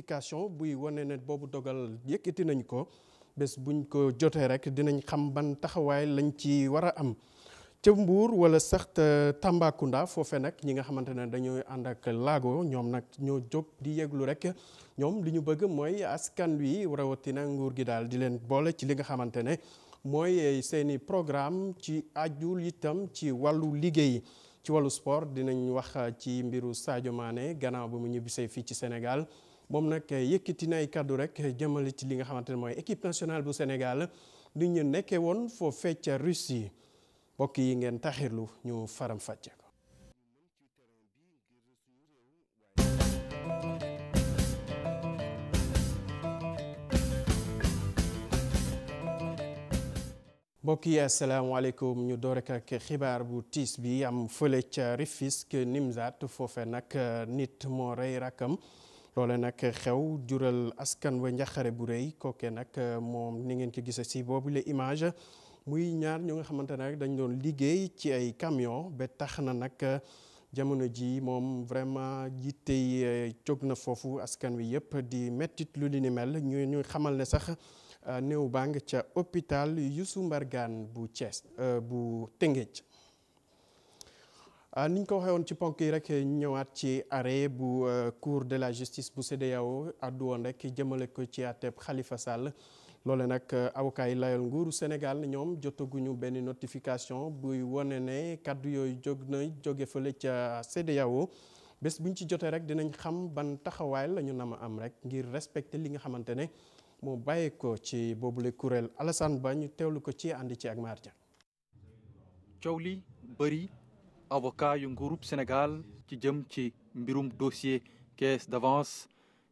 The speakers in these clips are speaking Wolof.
notification buy wane ne boobu dogal yëkkati nañ ko bés buñ ko jotee rek dinañ xam ban taxawaay lañ ci war a am. ca Mbuur wala sax Tambacounda foofe nag ñi nga xamante ne dañuy ànd ak laago ñoom nag ñoo jóg di yeglu rek ñoom li ñu bëgg mooy askan wi rawatina nguur gi daal di leen boole ci li nga xamante ne mooy seeni programme ci ajul itam ci wàllu liggéey. ci wàllu sport dinañ wax ci mbiru Sadio Mané gannaaw ba mu ñibbisee fii ci Sénégal moom nag yëkkati na ay kàddu rek jëmale ci li nga xamante ne mooy équipe nationale bu Sénégal ni ñu nekkee woon foofee ca Russie mbokk yi ngeen taxirlu ñu faram fàcce ko. mbokk yi asalaamaaleykum ñu door rek ak xibaar bu tiis bi am fële ca Rufisque Nimzatt foofe nag nit moo rey rakkam loole nag xew jural askan wa njaxare bu rëy kooke nag moom ni ngeen ko gisee si boobu la image muy ñaar ñu nga xamante ne rek dañ doon liggéey ci ay camion ba tax na nag jamono ji moom vraiment yittey jóg na foofu askan wi yëpp di mettit lu li ni mel ñu xamal ne sax néew baa nga ca hôpital Youssou Mbargane bu Thiès bu Tëngéej niñ ko waxee woon ci ponk yi rek ñëwaat ci arrêt bu cour de la justice bu CEDEAO addu woon rek jëmale ko ci àtteb Khalifa Sall loole nag avocat yi layal nguuru Sénégal ñoom jotaguñu benn notification buy wane ne kaddu yooyu jóge fële ca CEDEAO bés buñ ci jotee rek dinañ xam ban taxawaay la ñu nama am rek ngir respecter li nga xamante ne moo bàyyee ko ci boobule kuréel Alassane Ba ñu teewlu ko ci ànd ci ak Marja. coow li bëri avocat yu nguurub Sénégal ci jëm ci mbirum dossier caisse d'avance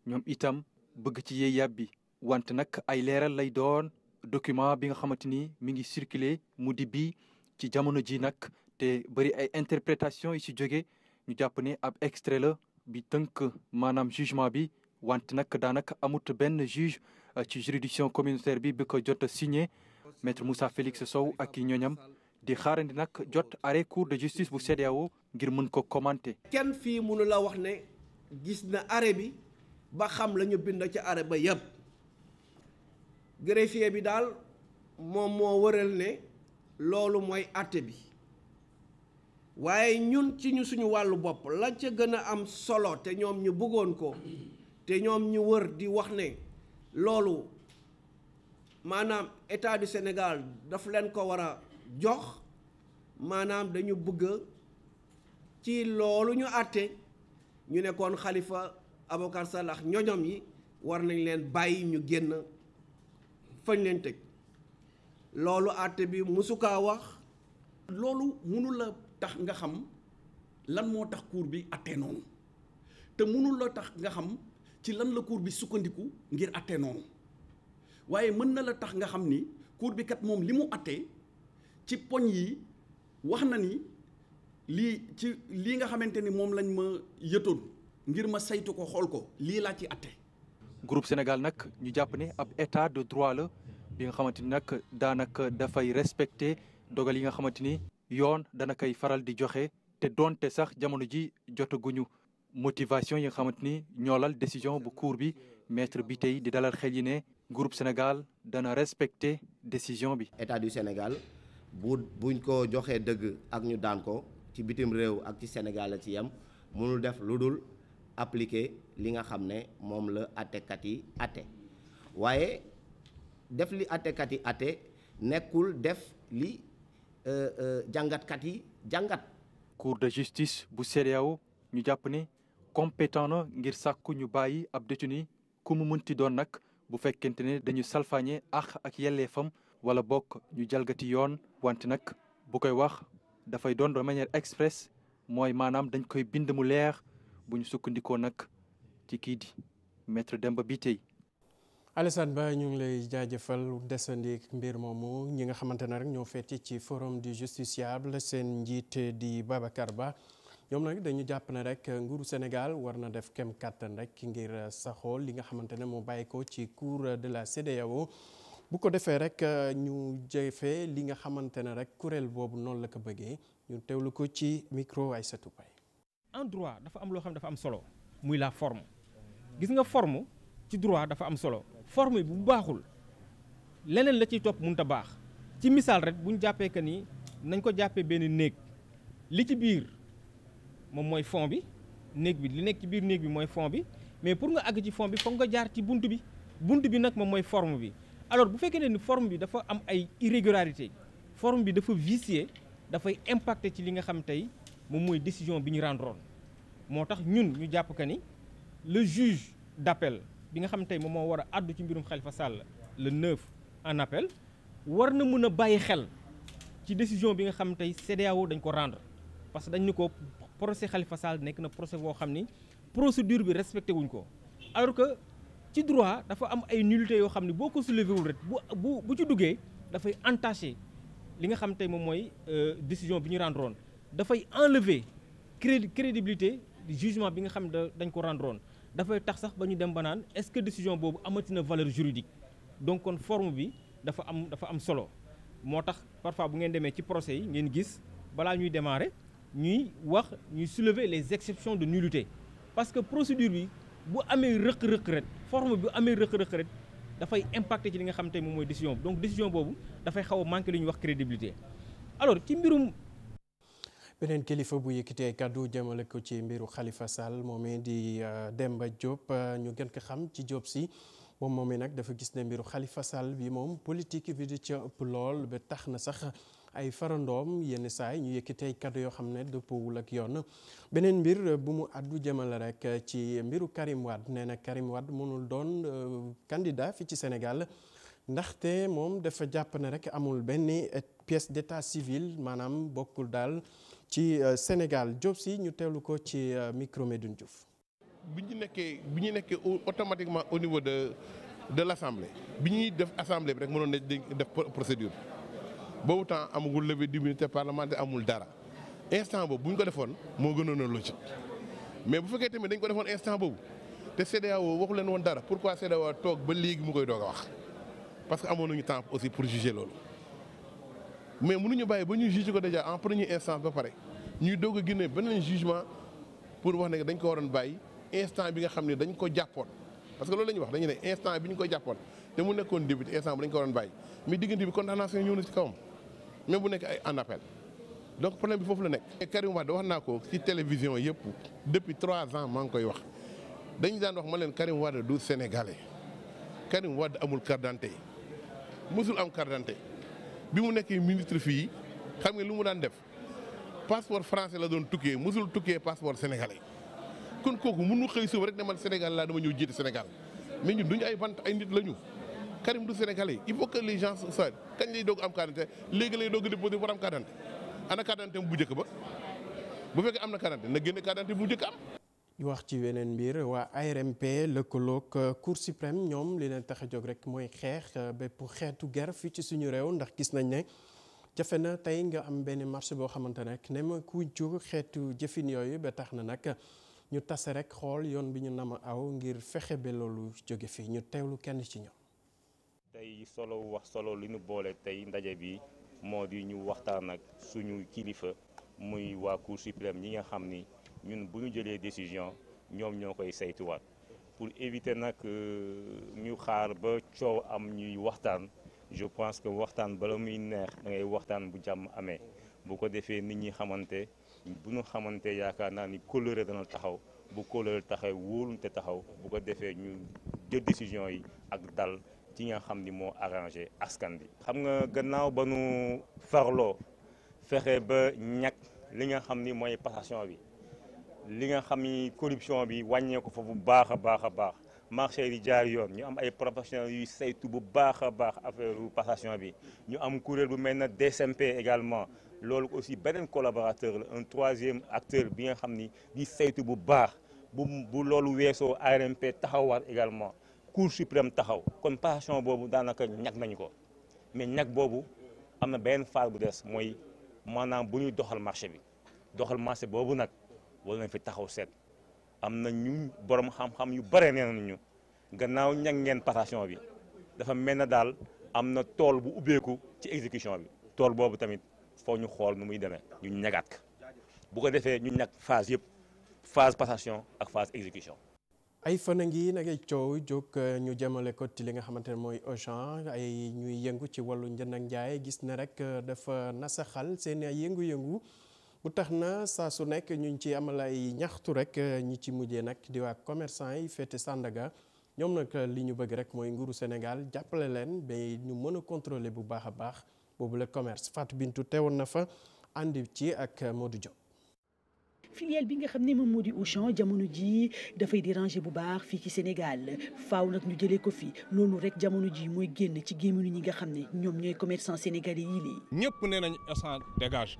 ñoom itam bëgg ci yee yàbbi wante nag ay leeral lay doon document bi nga xamante ni mi ngi circuler mu di bii ci jamono ji nag te bëri ay interprétation yi ci jóge ñu jàpp ne ab extrait la bi tënk maanaam jugement bi wante nag daanaka amut benn juge ci juridiction communautaire bi ko jot a signé maître Moussa Félix Sow ak i ñooñam di xaarandi nag jot arrêt cour de justice bu CEDEAO ngir mën ko commenter. kenn fii mënu la wax ne gis na arrêt bi ba xam la ñu bind ci arrêt ba yëpp greffier bi daal moom moo wëral ne loolu mooy àtte bi waaye ñun ci ñu suñu wàllu bopp la ca gën a am solo te ñoom ñu bëggoon ko te ñoom ñu wër di wax ne loolu maanaam état du Sénégal daf leen ko war a jox maanaam dañu bëgg ci loolu ñu àtte ñu nekkoon Khalifa Ababacar Sall ak ñoñom yi war nañ leen bàyyi ñu génn fañ leen tëj loolu àtte bi musukaa wax. loolu mënul la tax nga xam lan moo tax cour bi àttee noonu te mënul la tax nga xam ci lan la cour bi sukkandiku ngir àttee noonu waaye mën na la tax nga xam ni cour bi kat moom li mu àttee ci poñ yi wax na ni lii nga xamante ni moom lañ ma yëtoon ngir ma saytu ko xool ko lii laa ci àtte. groupe Sénégal nag ñu jàpp ne ab état de droit la bi nga xamante ni nag daanaka dafay respecter dogal yi nga xamante ni yoon dana koy faral di joxe te doonte sax jamono ji jotaguñu motivation yi nga xamante ni ñoolal décision bu cour bi maître bi tey di dalal xel yi ne groupe Sénégal dana respecter décision bi. état du Sénégal buñ ko joxee dëgg ak ñu daan ko ci bitim réew ak ci Sénégal la ci yem mënul def lu dul appliquer li nga xam ne moom la àttekat yi àtte waaye def li àttekat yi àtte nekkul def li jàngatkat yi jàngat. cour de justice bu CEDEAO ñu jàpp ne compétent na ngir sàkku ñu bàyyi ab détenu ku mu mënti doon nag bu fekkente ne dañu salfaañe ak yelleefam wala bokk ñu jalgati yoon wante nag bu koy wax dafay doon de manière express mooy maanaam dañ koy bind mu leer bu ñu sukkandikoo nag ci kii di maître Demba Bitèye. Alassane Ba ñu ngi lay jaajëfal desandi mbir moomu ñi nga xamante ne rek ñoo feeti ci forum du justiciable seen njiit di Babacar Ba ñoom nag dañu jàpp ne rek nguuru Sénégal war na def kem kàttan rek ngir saxool li nga xamante ne moo bàyyi ko ci cour de la CEDEAO bu ko defee rek ñu jëfee li nga xamante ne rek kuréel boobu noonu la ko bëggee ñu teewlu ko ci micro Aïssatou Paye. en droit dafa am loo xam dafa am solo muy la forme gis nga forme ci droit dafa am solo forme bi bu baaxul leneen la ciy topp mënut a baax ci misaal rek bu ñu jàppee que ni nañ ko jàppee benn néeg li ci biir moom mooy fond bi néeg bi li nekk ci biir néeg bi mooy fond bi mais pour nga àgg ci fond bi foog nga jaar ci bunt bi nag moom mooy forme bi alors bu fekkee ne ni forme bi dafa am ay irrégularité forme bi dafa vicié dafay impacter ci li nga xam tey moom mooy décision bi ñu rendroon moo tax ñun ñu jàpp que ni le juge d'appel bi nga xam tey moom moo war a àddu ci mbirum Khalifa Sall le 9 en appel war na mën a bàyyi xel ci décision bi nga xam tey CEDEAO dañ ko rendre parce que dañ ni ko procès Khalifa Sall nekk na procès boo xam ni procédure bi respecté wuñ ko alors que ci droit dafa am ay nullités yoo xam ne boo ko soulevé wul rek bu ci duggee dafay entaché li nga xam tey moom mooy décision bi ñu rendroon dafay enlever crédibilité du jugement bi nga xam ne dañ ko rendroon dafay tax sax ba ñu dem ba naan est-ce que décision boobu amatina valeur juridique donc kon forme bi dafa am solo moo tax parfois bu ngeen demee ci procès yi ngeen gis balaa ñuy démarrer ñuy soulever les exceptions de nullité parce que procédure bi bu amee rëq-rëq rek forme bi amee rëq-rëq rek dafay impacter ci li nga xam te moom mooy décision bi donc décision boobu dafay xaw a manqué lu ñuy wax crédibilité alors ci mbirum. beneen kilifa bu yëkkati ay kàddu jëmale ko ci mbiru Khalifa Sall moomee di Demba Diop ñu gën ko xam ci Diop si moom moomee nag dafa gis ne mbiru Khalifa Sall bi moom politique bi di ca ëpp lool ba tax na sax ay farandoom yenn saay ñu yëkkati ay kàddu yoo xam ne dëppoowul ak yoon. beneen mbir bu mu àddu jëmale rek ci mbiru Karim Wade nee na Karim Wade mënul doon candidat fii ci Sénégal ndaxte moom dafa jàpp ne rek amul benn pièce d'état civil maanaam bokkul daal ci Sénégal. Diop si ñu teewlu ko ci micro Medoune Diouf. bi ñu nekkee automatiquement au niveau de l'assemblée bi ñuy def assemblée bi rek mënoon na def procédure boobu temps amagul levée d'immunité parlementaire amul dara instant boobu bu ñu ko defoon moo gënoon a logique mais bu fekkee tamit dañ ko defoon instant boobu te CEDEAO waxu leen woon dara pourquoi CEDEAO toog ba léegi mu koy doog a wax parce que amoon nañu temps aussi pour juger loolu mais mënuñu bàyyi ba ñu juger ko déjà en première instance ba pare ñuy doog a génne beneen jugement pour wax ne dañ ko waroon bàyyi instant bi nga xam ne dañ ko jàppoon parce que loolu la ñuy wax dañu ne instant bi ñu ko jàppoon te mu nekkoon député instant bi dañ ko waroon bàyyi mais diggante bi condamnation ñëw na ci kawam même bu nekk ay en appel donc problème bi foofu la nekk. Karim Wade wax naa ko ci télévision yëpp depuis 3 ans maa ngi koy wax dañu daan wax ma leen Karim Wade du sénégalais Karim Wade amul carte d'identité mësul am carte d'identité bi mu nekkee ministre fii xam nga lu mu daan def passeport français la doon tukkee mësul tukkee passeport sénégalais. kon kooku mënu xëy suba rek ne man Sénégal laa dama ñëw jiite Sénégal mais ñun duñu ay bant ay nit la ñu Karim du Sénégalais il faut que les gens soient kañ lay doog am carte d'identité léegi lay doog a déposé pour am carte d'identité ana carte d'identité bu njëkk ba bu fekkee am na carte d'identité na génne carte d'identité bu njëkk am. ñu wax ci weneen mbir waa ARMP lëkkaloog Cour suprême ñoom li leen tax a jóg rek mooy xeex bépp xeetu guerre fii ci suñu réew ndax gis nañ ne jafe na tey nga am benn marché boo xamante ne ne ma ku jóg xeetu jëfin yooyu ba tax na nag. ñu tase rek xool yoon bi ñu nama aw ngir fexe ba loolu jóge fii ñu teewlu kenn ci ñoom. tey solo li ñu boole tey ndaje bi moo di ñu waxtaan ak suñu kilifa muy waa Cour suprême ñi nga xam ni ñun bu ñu jëlee décision ñoom ñoo koy saytuwaat pour éviter nag ñu xaar ba coow am ñuy waxtaan je pense que waxtaan bala muy neex da ngay waxtaan bu jàmm amee bu ko defee nit ñi xamante. bu ñu xamante yaakaar naa ni kóllëre dana taxaw bu kóllëre taxaw wóolunte taxaw bu ko defee ñu jël décision yi ak dal ci nga xam ni moo arrangé askan bi. xam nga gannaaw ba nu farloo fexe ba ñàkk li nga xam ni mooy passation bi li nga xam ni corruption bi wàññeeku fa bu baax a baax a baax marché yi jaar yoon ñu am ay professionnels yuy saytu bu baax a baax affaire passation bi ñu am kuréel bu mel na DSMP également. loolu aussi beneen collaborateur la un troisième acteur bi nga xam ni di saytu bu baax bu loolu weesoo ARMP taxawaat également Cour suprême taxaw kon passation boobu daanaka ñàkk nañu ko mais ñàkk boobu am na beneen phase bu des mooy maanaam bu ñuy doxal marché bi doxal marché boobu nag wala nañ fi taxaw seet am na ñu borom xam-xam yu bare nee nañu gannaaw ñàkk ngeen passation bi dafa mel na daal am na tool bu ubbeeku ci exécution bi tool boobu tamit foo ñu xool nu muy demee ñu ñagaat bu ko defee ñu ñag phase yëpp phase passation ak phase exécution. ay fan a ngi nag ay coow jóg ñu jëmale ko ci li nga xamante ne mooy Auchan ay ñuy yëngu ci wàllu njënd ak njaay gis ne rek dafa nasaxal seen ay yëngu-yëngu bu tax na saa su nekk ñu ngi ci amal ay ñaxtu rek ñi ci mujjee nag di waa commerçant yi féete Sandaga ñoom nag li ñu bëgg rek mooy nguuru Sénégal jàppale leen ba ñu mën a contrôler bu baax a baax boobu le commerce. Fatou Bintou teewoon na fa àndi ci ak Modou Diop. filiale bi nga xam ne moom moo di Auchan jamono ji dafay déranger bu baax fii ci Sénégal faaw nag ñu jëlee ko fi loolu rek jamono ji mooy génn ci gémminu ñi nga xam ne ñoom ñooy commerçant sénégalais yi lii. ñëpp nee nañ Auchan dégage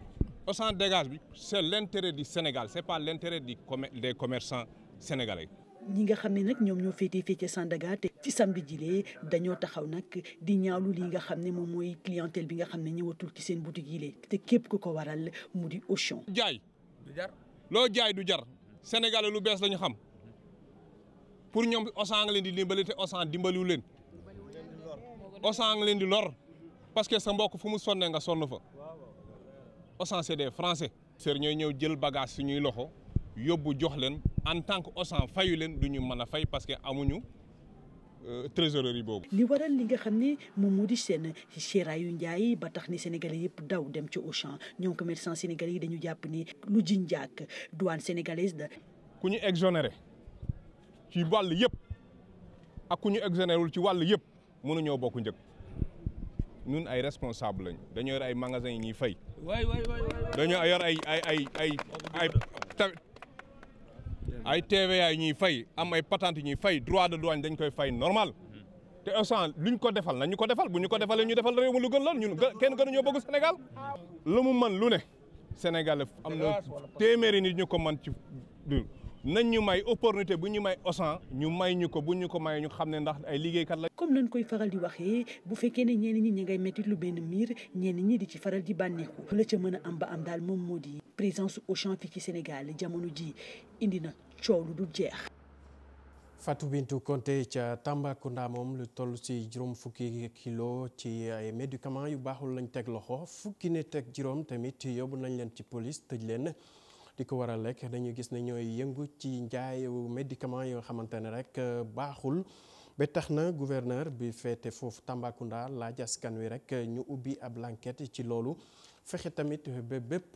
Auchan dégage bi c'est l'intérêt du Sénégal c'est pas l'intérêt des commerçants sénégalais. ñi nga xam ne nag ñoom ñoo féetee fii ci Sandaga te ci samedi jilee dañoo taxaw nag di ñaawlu li nga xam ne moom mooy clientèle bi nga xam ne ñëwatul ci seen boutique yi lee te képp ku ko waral mu di Auchan. jaay loo jaay du jar Sénégalais lu bees lañu xam pour ñoom Auchan nga leen di dimbali te Auchan dimbaliwu leen Auchan nga leen di lor parce que sa mbokk fu mu sonne nga sonn fa Auchan c'est des Français. sër ñooy ñëw jël bagage suñuy loxo yóbbu jox leen en tant que Auchan fayu leen du ñu mën a fay parce que amuñu trésorerie boobu. li waral li nga xam ne moom moo di seen seeraayu njaay ba tax ni sénégalais yëpp daw dem ci Auchan ñoom commerçant sénégalais yi dañu jàpp ni lu ji njaak douane sénégalaise da. ku ñu exonéré ci wàll yëpp ak ku ñu exonéré wul ci wàll yëpp mënuñoo bokk njëg ñun ay responsable lañu dañoo yor ay magasins yi ñuy fay. dañoo yor ay TVA yi ñuy fay am ay patente yi ñuy fay droit de douane dañ koy fay normal te Auchan luñ ko defal nañ ñu ko defal bu ñu ko defalee ñu defal réew mi lu gën lool ñun kenn gënuñoo bëgg Sénégal. lu mu mën lu ne Sénégal am na téeméeri nit ñu ko mën ci nañ ñu may opportunité bu ñu may Auchan ñu may ñu ko bu ñu ko may ñu xam ne ndax ay liggéeykat la. comme nañ koy faral di waxee bu fekkee ne ñenn ñi ñi ngay métti lu benn miir ñenn ñi di ci faral di bànneexu la ca mën a am ba am daal moom moo di présence Auchan fii ci Sénégal jamono ji indi na coow lu dul jeex. Fatou Bintou Konté ca Tambacounda moom lu toll ci juróom fukki kilo ci ay médicaments yu baaxul lañ teg loxo fukki nit ak juróom tamit yóbbu nañ leen ci police tëj leen. di ko waral rek dañuy gis ne ñooy yëngu ci njaayu médicament yoo xamante ne rek baaxul ba tax na gouverneur bi féete foofu Tambacounda laaj askan wi rek ñu ubbi ab enquête ci loolu fexe tamit ba bépp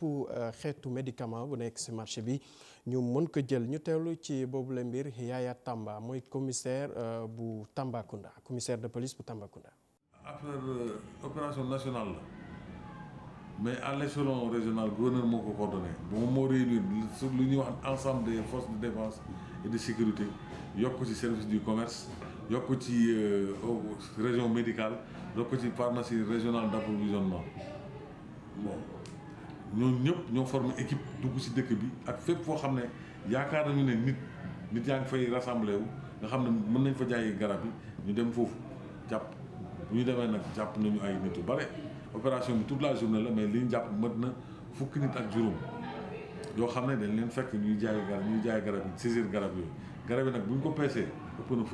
xeetu médicament bu nekk ci marché bi ñu mën ko jël ñu teewlu ci boobu la mbir Yaya Tamba mooy commissaire bu Tambacounda commissaire de police bu Tambacounda. affaire opération nationale la. mais à l'échelon régional gouverneur moo ko coordonné moom moo réunir sur lu ñuy wax ensemble des forces de défense et de sécurité yokk ci service du commerce yokk ci région médicale yokk ci pharmacie régionale d'approvisionnement bon ñooñu ñëpp ñoo formé équipe dugg ci dëkk bi ak fépp foo xam ne yaakaar nañu ne nit yaa ngi fay rassemblé wu nga xam ne mën nañ fa jaayi garab yi ñu dem foofu jàpp bu ñu demee nag jàpp nañu ay nit yu bare. opération bi toute la journée la mais li ñu jàpp mët na fukki nit ak juróom yoo xam ne dañ leen fekk ñuy jaay garab yi saisir garab yooyu garab yi nag bu ñu ko peesee ëpp na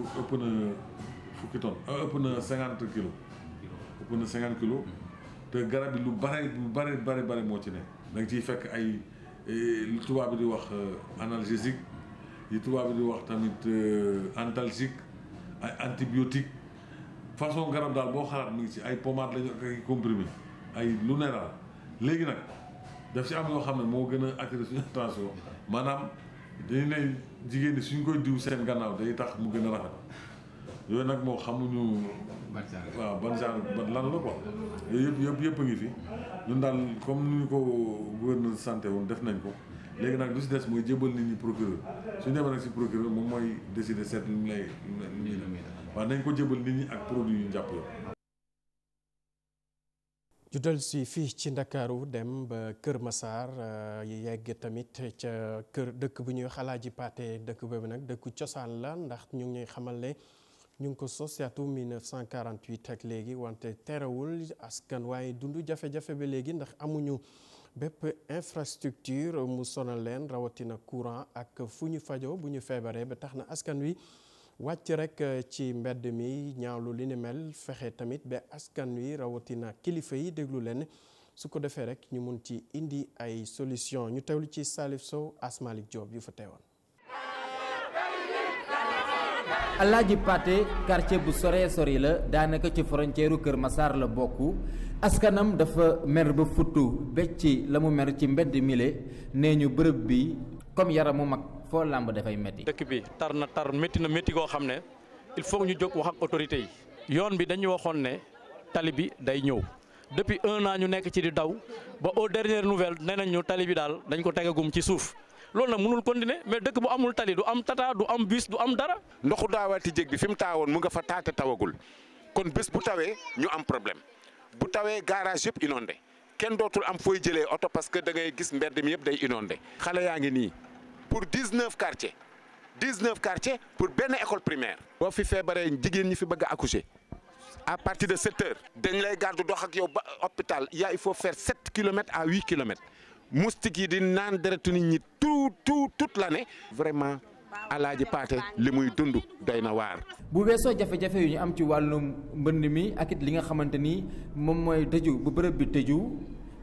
fukki tonnes ëpp na 50 kilos ëpp na 50 kilos te garab yi lu bare moo ci ne da nga ciy fekk ay lu tubaab bi di wax analgésique yi tubaab bi di wax tamit antalgique ay antibiotique façon garab daal boo xalaat mu ngi ci ay pommade lañu ak ay comprimé ay lu ne daal léegi nag daf ci am yoo xam ne moo gën a attirer suñu attention maanaam dañu ne jigéen ñi suñ koy diw seen gannaaw day tax mu gën a rafet yooyu nag moo xamuñu waaw ban genre lan la quoi yooyu yëpp a ngi fi ñun daal comme ni ñu ko gouverneur santé woon def nañ ko léegi nag lu ci des mooy jébal nit ñi procureur suñu demee nag ci procureur moom mooy décider seet lu mu lay waaw nañ ko jébal nit ñi ak produit yu ñu jàpp yoon. ju dal si fii ci Ndakaaru dem ba Kër Massar yegg tamit ca kër dëkk bu ñuy xalaaji paate dëkk boobu nag dëkku cosaan la ndax ñu ngi ñuy xamal ne ñu ngi ko sos atu 1948 ak léegi wante terewul askan waaye dund jafe-jafe ba léegi ndax amuñu bépp infrastructure mu sonal leen rawatina courant ak fu ñu fajoo bu ñu feebaree ba tax na askan wi wàcc rek ci mbedd mi ñaawlu li ni mel fexe tamit ba askan wi rawatina kilifa yi déglu leen su ko defee rek ñu mun ci indi ay solution ñu teewlu ci Salif Sow Asmalik Diop yu fa teewoon. Alaaji Paate quartier bu soree sori la daanaka ci frontière Kër Massar la bokk askanam dafa mer ba futtu becci la mu mer ci mbedd mile nee ñu bërëb bi comme yaramu mag foo làmb dafay métti. dëkk bi tar na métti koo xam ne il faut ñu jóg wax ak autorités yi yoon bi dañu waxoon ne tali bi day ñëw depuis 1 an ñu nekk ci di daw ba aux dernières nouvelles nee nañ ñu tali bi daal dañ ko tegagum ci suuf. loolu nag mënul continuer mais dëkk bu amul tali du am tata du am bus du am dara. ndoxu daawaati jéeg bi fi mu taawoon mu nga fa taate tawagul kon bés bu tawee ñu am problème bu tawee garage yëpp inondé kenn dootul am fooy jëlee oto parce que da ngay gis mbedd mi yëpp day inondé. xale yaa ngi nii pour 19 quartiers pour benn école primaire. boo fi feebaree jigéen ñi fi bëgg a accoucher à partir de 7 heures dañ lay gàddu dox ak yow ba hôpital il faut faire 7 kilomètres à 8 kilomètres. moustique yi di naan deretu nit ñi toute l'année vraiment Alaaji Paate li muy dund doy na waar. bu weesoo jafe-jafe yu ñu am ci wàllum mbënd mi ak it li nga xamante ni moom mooy tëju bu bërëb bi tëju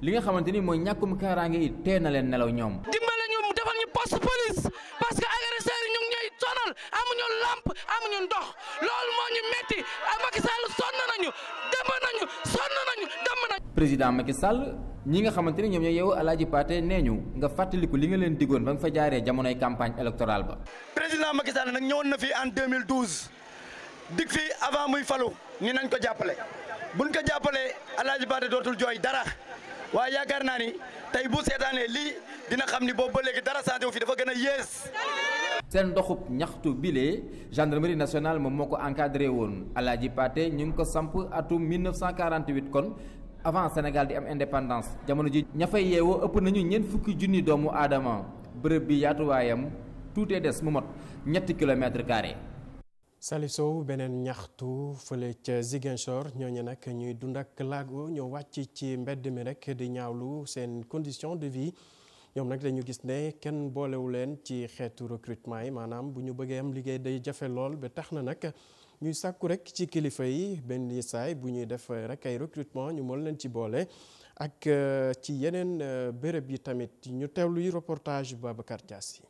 li nga xamante ni mooy ñàkkum kaaraange it tee na leen nelaw ñoom. dimbale ñu defal ñu poste police parce que agresseurs yi ñu ngi ñuy sonal amuñu lamp amuñu ndox loolu moo ñu metti Macky Sall sonn nañu dem nañu sonn nañu dem nañu. président Macky Sall. ñi nga xamante ni ñoom ñoo yeewu Alaaji Paate nee ñu nga fàttaliku li nga leen diggoon ba nga fa jaaree jamonoy campagne électorale ba. président Macky Sall nag ñëwoon na fi en 2012 dig fi avant muy falu ni nañ ko jàppale buñ ko jàppalee Alaaji Paate dootul jooy dara waaye yaakaar naa ni tey bu seetaanee lii dina xam ni boobu ba léegi dara santé wu fi dafa gën a yées. seen ndoxub ñaxtu bile gendarmerie nationale moom moo ko encadré woon Alaaji Paate ñu ngi ko samp atum 1948 kon. avant Sénégal di am indépendance jamono ji ña fay yeewoo ëpp nañu ñeent fukki junni doomu aadama bërëb bi yaatuwaayam tuutee des mu mot 7 kilomètres carrés. Salif Sow beneen ñaxtu fële ca Ziguinchor ñooñu nag ñuy dund ak laago ñoo wàcc ci mbedd mi rek di ñaawlu seen condition de vie ñoom nag dañu gis ne kenn boolewu leen ci xeetu recrutement yi maanaam bu ñu bëggee am liggéey day jafe lool ba tax na nag. ñuy sàkku rek ci kilifa yi benn saay bu ñuy def rek ay recrutement ñu mën leen ci boole ak ci yeneen béréb yi tamit ñu teewluy reportage Babacar Dias yi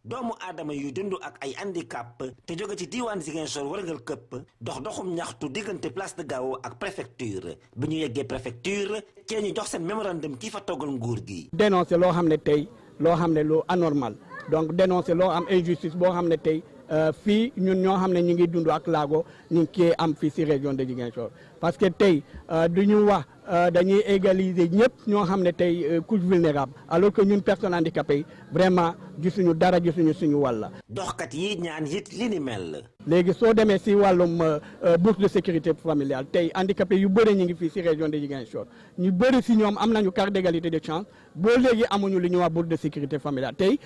doomu aadama yuy dund ak ay handicap te jóge ci diiwaan Ziguinchor wërngal këpp doxum ñaxtu diggante place de Gao ak préfecture bi ñu yeggee préfecture ci ñu jox seen mémorandum kii fa toggal nguur gi. dénoncer loo xam ne tey loo xam ne lu anormal donc dénoncer loo am injustice boo xam ne tey. fii ñun ñoo xam ne ñu ngi dund ak laago ñu ngi koy am fii si région de Ziguinchor parce que tey du ñu wax dañuy égaliser ñëpp ñoo xam ne tey couche vulnérable alors que ñun personnes handicapées yi vraiment gisuñu dara gisuñu suñu wàll. doxkat yi ñaan it li ni mel. léegi soo demee si wàllum bourse de sécurité familiale tey handicapé yu bëri ñu ngi fii si région de Ziguinchor ñu bëri si ñoom am nañu carte d'égalité de chance boo léegi amuñu li ñuy wax bourse de sécurité familiale tey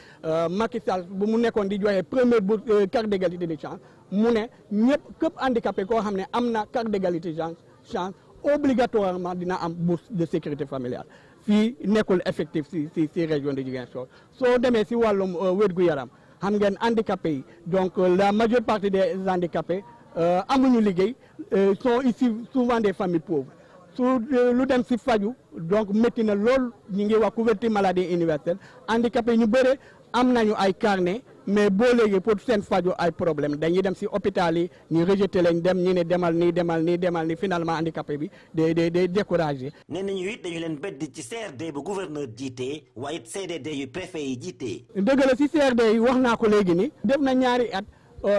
Macky Sall bu mu nekkoon di joxe première bourse carte d'égalité de chance mu ne ñëpp képp handicapé koo xam ne am na carte d'égalité de chance obligatoirement dina am bourse de sécurité familiale fii nekkul effectif si région de Ziguinchor soo demee si wàllum wér-gu-yaram xam ngeen handicapés yi donc la majeure partie des handicapés amuñu liggéey sont ici souvent des familles pauvres su lu dem si faju donc métti na lool ñu ngi wax couverture maladie universelle handicapés ñu bëre am nañu ay carnet mais boo léegi pour seen faju ay problème dañuy dem si hôpital yi ñu rejeté leen dem ñi ne demal nii finalement handicapé bi day découragé. nee nañu it dañu leen bedd ci CRD bu gouverneur jiite waaye it CDD yu préfet yi jiite. dëgg la si CRD yi wax naa ko léegi ni def na ñaari at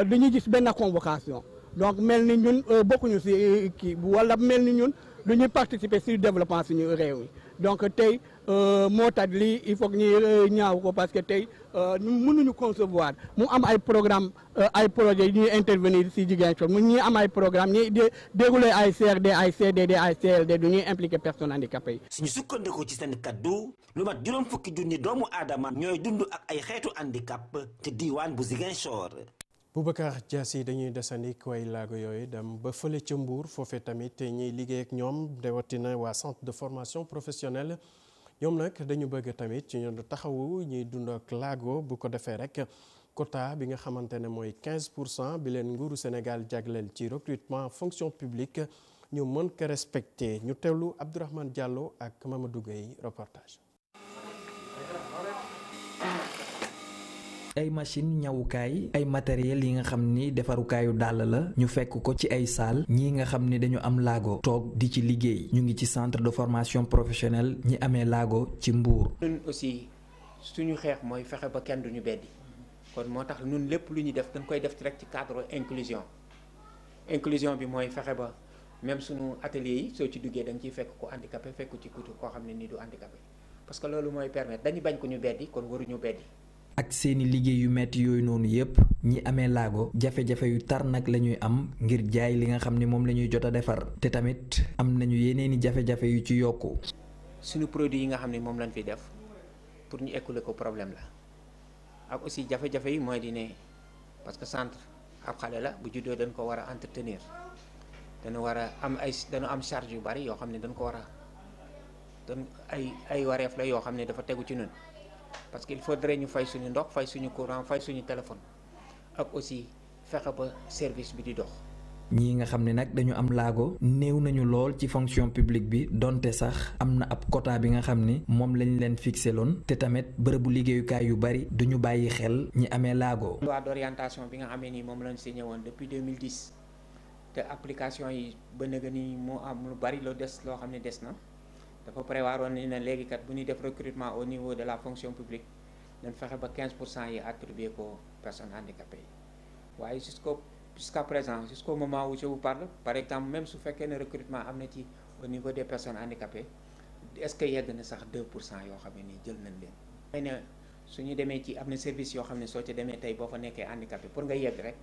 dañuy gis benn convocation donc mel ni ñun bokkuñu si kii wala mel ni ñun du ñuy participer si développement suñu réew mi donc tey moo tax lii il faut que ñuy ñaaw ko parce que tey mënuñu concevoir mu am ay programme ay projets ñuy intervenir si Ziguinchor mu ñuy am ay programme ñuy dérouler ay CRD ay CDD ay CLD du ñuy impliquer personnes handicapées yi. suñu sukkandiku ci seen kaddu lu mat juróom fukki junni doomu aadama ñooy dund ak ay xeetu handicap te diiwaan bu Ziguinchor. Boubacar Diassi dañuy desandi way laago yooyu dem ba fële ca Mbour foofee tamit ñuy liggéey ak ñoom rawatina waa centre de formation professionnelle ñoom nag dañu bëgg tamit ci ñu taxawu ñuy dund ak laago bu ko defee rek quota bi nga xamante ne mooy 15% bi leen nguuru Sénégal jagleel ci recrutement fonction publique ñu mën ko respecter ñu teewlu Abdourahmane Diallo ak Mamadou Gueye reportage. ay machine ñawukaay ay matériel yi nga xam ni defarukaayu dàll la ñu fekk ko ci ay salle ñii nga xam ni dañu am laago toog di ci liggéey ñu ngi ci centre de formation professionnelle ñi amee laago ci Mbour. ñun aussi suñu xeex mooy fexe ba kenn duñu beddi kon moo tax ñun lépp lu ñuy def dañ koy def rek ci cadre inclusion bi mooy fexe ba même suñu atelier yi soo ci duggee da nga ciy fekk ko handicapé fekk ci kutu koo xam ne nii du handicapé parce que loolu mooy permettre dañu bañ ko ñu beddi kon waruñu beddi. ak seeni liggéey yu metti yooyu noonu yépp ñi amee laago jafe-jafe yu tar nag la ñuy am ngir jaay li nga xam ni moom la ñuy jot a defar te tamit am nañu yeneeni jafe-jafe yu ci yokku. suñu produit yi nga xam ne moom lañ fi def pour ñu écouler ko problème la ak aussi jafe-jafe yi mooy di ne parce que centre ab xale la bu juddoo dañ ko war a entretenir dañu war a am dañu am charge yu bari yoo xam ne dañ ko war a dañ ay wareef la yoo xam ne dafa tegu ci ñun. parce qu'il faudrait ñu fay suñu ndox fay suñu courant fay suñu téléphone ak aussi fexe ba service bi di dox. ñii nga xam ne nag dañu am laago néew nañu lool ci fonction publique bi donte sax am na ab quota bi nga xam ni moom lañ leen fixé loon te tamit bërëbu liggéeyukaay yu bari duñu bàyyi xel ñi amee laago. loi d'orientation bi nga xamee ni moom lañ signé woon depuis 2010 te application yi ba nga ni moo am lu bari loo des loo xam ne des na. dafa prévoir woon ni ne léegi kat bu ñuy def recrutement au niveau de la fonction publique dañ fexe ba 15% yi attribué ko personnes handicapées yi waaye jusqu'à présent jusqu'au moment où je vous parle par exemple même su fekkee ne recrutement am na ci au niveau des personnes handicapées est-ce que yegg na sax 2% yoo xam ne nii jël nañ leen. xëy na su ñu demee ci am na service yoo xam ne soo ci demee tey boo fa nekkee handicapé pour nga yegg rek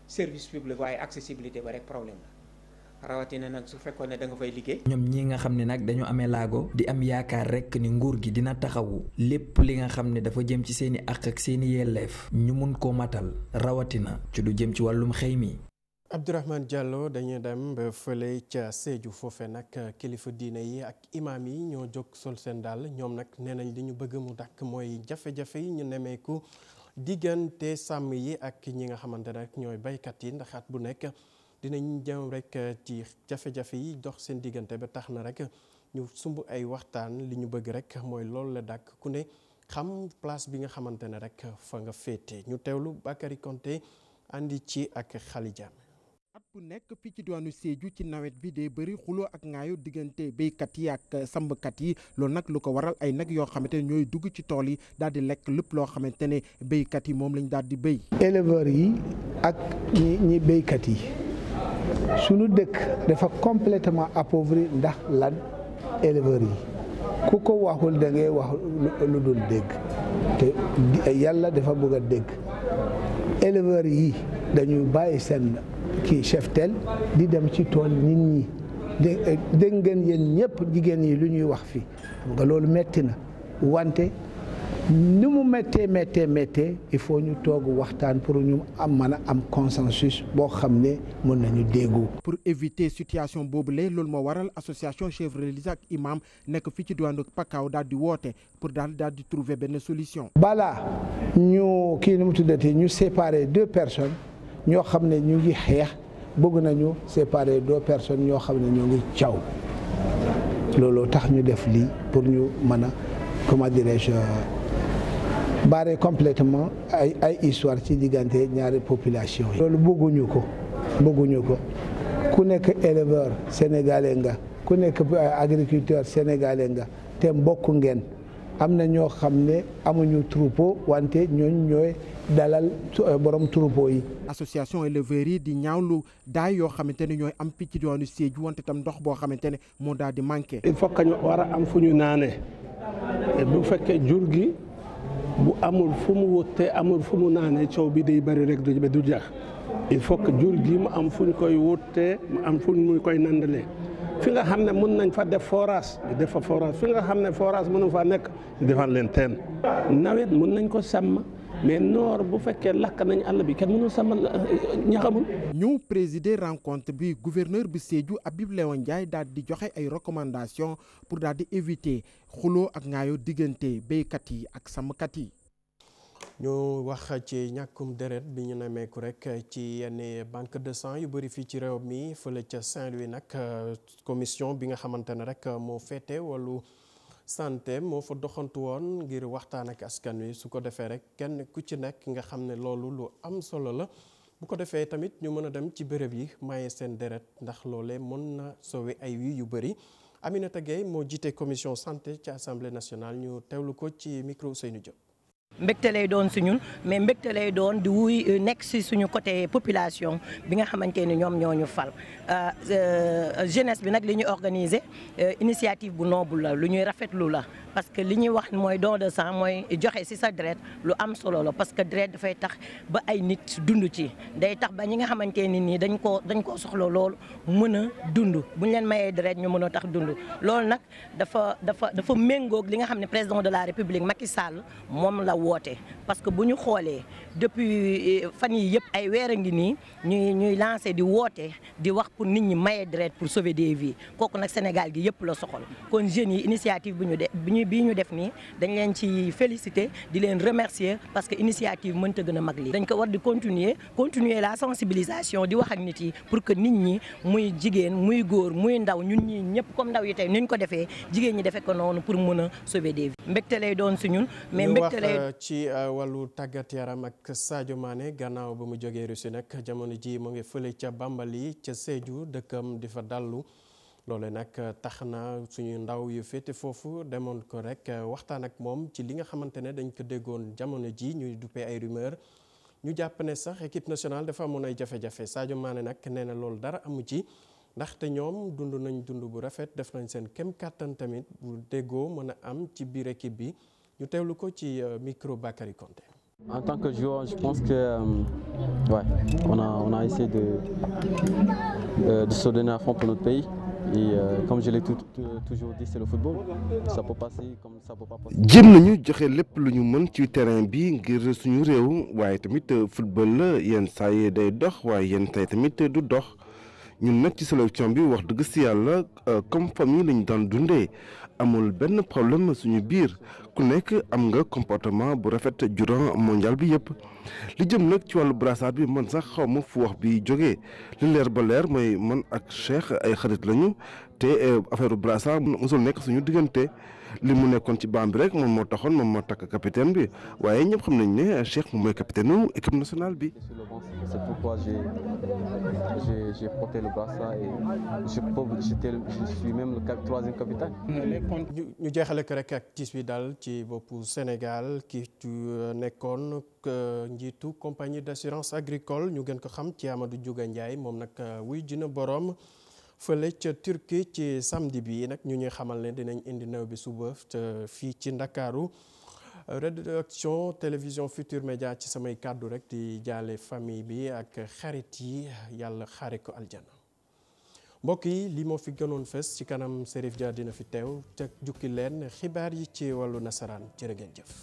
service public waaye accessibilité ba rek problème la. rawatina nag su fekkoon ne da nga fay liggéey. ñoom ñi nga xam ne nag dañu amee laago di am yaakaar rekk ni nguur gi dina taxawu lépp li nga xam ne dafa jëm ci seeni àq ak seeni yelleef ñu mun koo matal rawatina ci lu jëm ci wàllum xëy mi. Abdourahmane Diallo dañuy dem ba fële ca Sédhiou foofe nag kilifa diine yi ak imaam yi ñoo jóg sol seen dàll ñoom nag nee nañ li ñu bëgg mu dakk mooy jafe-jafe yi ñu nemeeku diggante sàmm yi ak ñi nga xamante ne ñooy baykat yi ndax at bu nekk. dinañ jëm rek ci jafe-jafe yi dox seen diggante ba tax na rek ñu sumb ay waxtaan li ñu bëgg rek mooy loolu la dàkk ku ne xam place bi nga xamante ne rek fa nga féete ñu teewlu Bakary Konté andi ci ak Xali Jaame. at bu nekk fii ci diwaanu Sédhiou ci nawet bi day bëri xuloo ak ngaayo diggante béykat yi ak sàmmkat yi loolu nag lu ko waral ay nag yoo xamante ne ñooy dugg ci tool yi daal di lekk lépp loo xamante ne béykat yi moom lañ daal di béy. éleveurs yi ak ñi béykat yi. sunu dëkk dafa complètement appauvri ndax lan éleveurs yi ku ko waxul da ngay wax lu dul dégg te yàlla dafa bëgg a dégg éleveurs yi dañuy bàyyi seen cheptel di dem ci tool nit ñi dégg ngeen yéen ñëpp jigéen yi lu ñuy wax fii xam nga loolu metti na wante ni mu méttee il faut ñu toog waxtaan pour ñu mën a am consensus boo xam ne mën nañu déggu. pour éviter situation boobule loolu moo waral association chefs religieux ak imam nekk fii ci diwaanu Pakao daal di woote pour daal di trouver benn solution. balaa ñu kii nu mu tuddati ñu séparer 2 personnes ñoo xam ne ñu ngi xeex bëgg nañu séparer 2 personnes ñoo xam ne ñoo ngi caw looloo tax ñu def lii pour ñu mën a comment dirais-je. barré complètement ay histoire ci diggante ñaari population yi. loolu bëgguñu ko ku nekk éleveur sénégalais nga ku nekk agriculteur sénégalais nga te mbokk ngeen am na ñoo xam ne amuñu troupeau wante ñooñ ñooy dalal borom troupeau yi. association éleveurs yi di ñaawlu daay yoo xamante ne ñooy am picc diwaanu Sédhiou wante tam ndox boo xamante ne moo daal di manqué. il faut que ñu war a am fu ñu naanee bu fekkee jur gi. bu amul fu mu wóotee amul fu mu naanee coow bi day bëri rek du jeex il faut que jur gi mu am fu ñu koy wóotee mu am fu ñu koy nandalee fi nga xam ne mën nañ fa def forage def fa forage fi nga xam ne forage mënu fa nekk defal leen teen nawet mën nañ ko sàmm mais noor bu fekkee lakk nañ àll bi kenn mënul sàmm ñaxamul. ñu présider rencontre bi gouverneur bi Sédhiou Habib Léon Ndiaye daal di joxe ay recommandations pour daal di éviter xuloo ak ngaayoo diggante béykat yi ak sàmmkat yi. ñu wax ci ñàkkum deret bi ñu nemeeku rek ci yenn banque de sang yu bëri fii ci réew mi fële ca Saint-Louis nag commission bi nga xamante ne rek moo féete wàllu santé moo fa doxantu woon ngir waxtaan ak askan wi su ko defee rek kenn ku ci nekk nga xam ne loolu lu am solo la bu ko defee tamit ñu mën a dem ci béréb yi maye seen deret ndax loolee mën na sauver ay vie yu bëri. Aminata Gueye moo jiite commission santé ci assemblée nationale ñu teewlu ko ci micro Ousseynou Diop. mbégte lay doon si ñun mais mbégte lay doon di wuy nekk si suñu côté population bi nga xamante ni ñoom ñoo ñu fal jeunesse bi nag li ñuy organiser initiative bu noble la lu ñuy rafetlu la parce que li ñuy wax mooy don de sang mooy joxe si sa deret lu am solo la parce que deret dafay tax ba ay nit dund ci day tax ba ñi nga xamante ni nii dañ koo soxla loolu mën a dund bu ñu leen mayee deret ñu mën a tax dund loolu nag dafa méngoog li nga xam ne président de la république Macky Sall moom la woote parce que bu ñu xoolee depuis fan yi yëpp ay weer a ngi nii ñuy lancé di woote di wax pour nit ñi maye deret pour sauver des vies kooku nag Sénégal gi yëpp la soxal kon jeunes yi initiative bii ñu def nii dañ leen ci féliciter di leen remercier parce que initiative mënta gën a mag lii dañ ko war di continuer la sensibilisation di wax ak nit yi pour que nit ñi muy jigéen muy góor muy ndaw ñun ñi ñëpp comme ndaw yi tey ni ñu ko defee jigéen ñi defee ko noonu pour mën a sauver des vies mbégte lay doon si ñun mais mbégte lay ci wàllu tàggat yaram ak Sadio Mané gannaaw ba mu jógee Russie nag jamono ji mu ngi fële ca Bambali ca Sédhiou dëkkam di fa dallu loole nag tax na suñu ndaw yu féete foofu demoon ko rek waxtaan ak moom ci li nga xamante ne dañ ko déggoon jamono ji ñuy duppee ay rumeur ñu jàpp ne sax équipe nationale dafa amoon ay jafe-jafe Sadio Mané nag nee na loolu dara amu ci ndaxte ñoom dund nañ dund bu rafet def nañ seen kem kàttan tamit bu déggoo mën a am ci biir équipe bi ñu teewlu ko ci micro Bakary Konté. En tant que joueur, je pense que on a essayé de se donner à fond pour notre pays. Et comme je l'ai toujours dit, c'est le football. Ça peut passer comme ça peut pas passer. jéem nañu joxe lépp lu ñu mën ci terrain bi ngir suñu réew waaye tamit football la yenn saa yi day dox waaye yenn saa yi tamit du dox ñun nag ci sélection bi wax dëgg si yàlla comme famille lañu daan dundee amul benn problème suñu biir ku nekk am nga comportement bu rafet durant mondial bi yëpp li jëm nag ci wàllu brassard bi man sax xaw ma fu wax bi jógee li leer ba leer mooy man ak Cheikh ay xarit lañu te affaire brassard mosul nekk suñu diggante li mu nekkoon ci banc bi rek moom moo taxoon moom moo takk capitaine bi waaye ñëpp xam nañ ne Cheikh moom mooy capitaine u équipe nationale bi. C'est pourquoi j'ai porté le brassard et je suis même le troisième capitaine. ñu jeexale ko rek ak tiis bi daal ci boppu Sénégal ki nekkoon njiitu compagnie d'assurance agricole ñu gën ko xam ci Amadou Diouga Ndiaye moom nag wuy jina borom fële ca Turquie ci samedi bi nag ñu ñuy xamal ne dinañ indi néew bi suba fii ci Ndakaaru rédaction télévision Futur Média ci samay kàddu rek di jaale famille bi ak xarit yi yàlla xaare ko aljana mbokk yi li moo fi gënoon fës ci kanam Serif Dia dina fi teew te jukki leen xibaar yi ci wàllu nasaraan jërë ngeen jëf